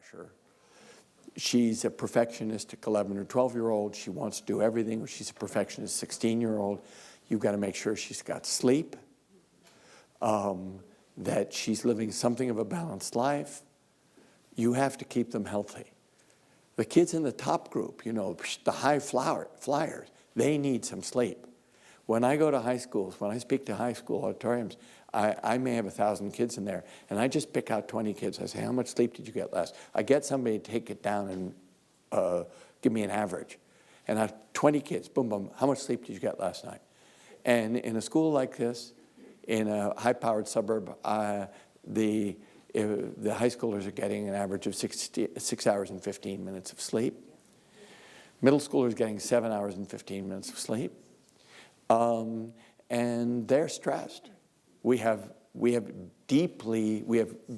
pressure. She's a perfectionistic 11 or 12-year-old. She wants to do everything. She's a perfectionist 16-year-old. You've got to make sure she's got sleep, that she's living something of a balanced life. You have to keep them healthy. The kids in the top group, you know, the high flyers, they need some sleep. When I go to high schools, when I speak to high school auditoriums, I may have 1,000 kids in there, and I just pick out 20 kids. I say, how much sleep did you get last? I get somebody to take it down and give me an average. And I have 20 kids, boom, boom, how much sleep did you get last night? And in a school like this, in a high-powered suburb, the high schoolers are getting an average of 6 hours and 15 minutes of sleep. Middle schoolers getting 7 hours and 15 minutes of sleep. And they're stressed. We have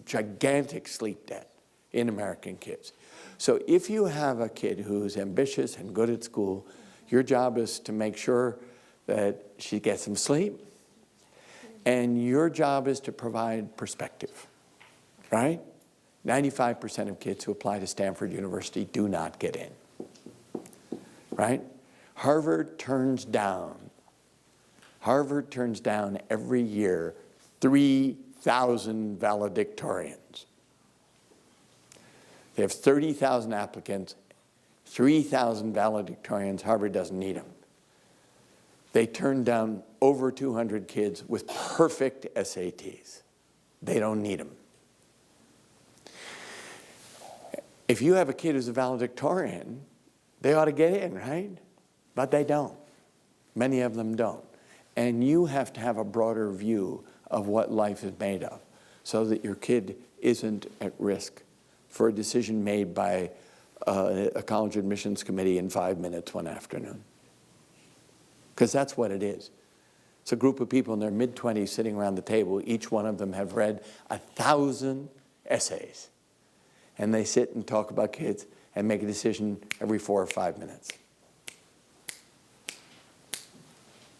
gigantic sleep debt in American kids. So if you have a kid who's ambitious and good at school, your job is to make sure that she gets some sleep, and your job is to provide perspective, right? 95% of kids who apply to Stanford University do not get in, right? Harvard turns down every year 3,000 valedictorians. They have 30,000 applicants, 3,000 valedictorians. Harvard doesn't need them. They turn down over 200 kids with perfect SATs. They don't need them. If you have a kid who's a valedictorian, they ought to get in, right? But they don't. Many of them don't. And you have to have a broader view of what life is made of so that your kid isn't at risk for a decision made by a college admissions committee in 5 minutes one afternoon. Because that's what it is. It's a group of people in their mid-20s sitting around the table. Each one of them have read 1,000 essays. And they sit and talk about kids and make a decision every 4 or 5 minutes.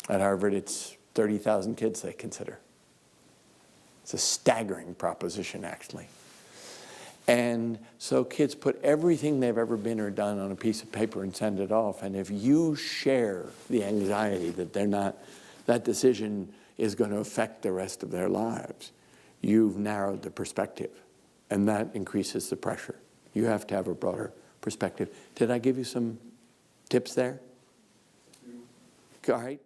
At Harvard, it's 30,000 kids they consider. It's a staggering proposition, actually. And so kids put everything they've ever been or done on a piece of paper and send it off. And if you share the anxiety that that decision is going to affect the rest of their lives, you've narrowed the perspective. And that increases the pressure. You have to have a broader perspective. Did I give you some tips there? All right.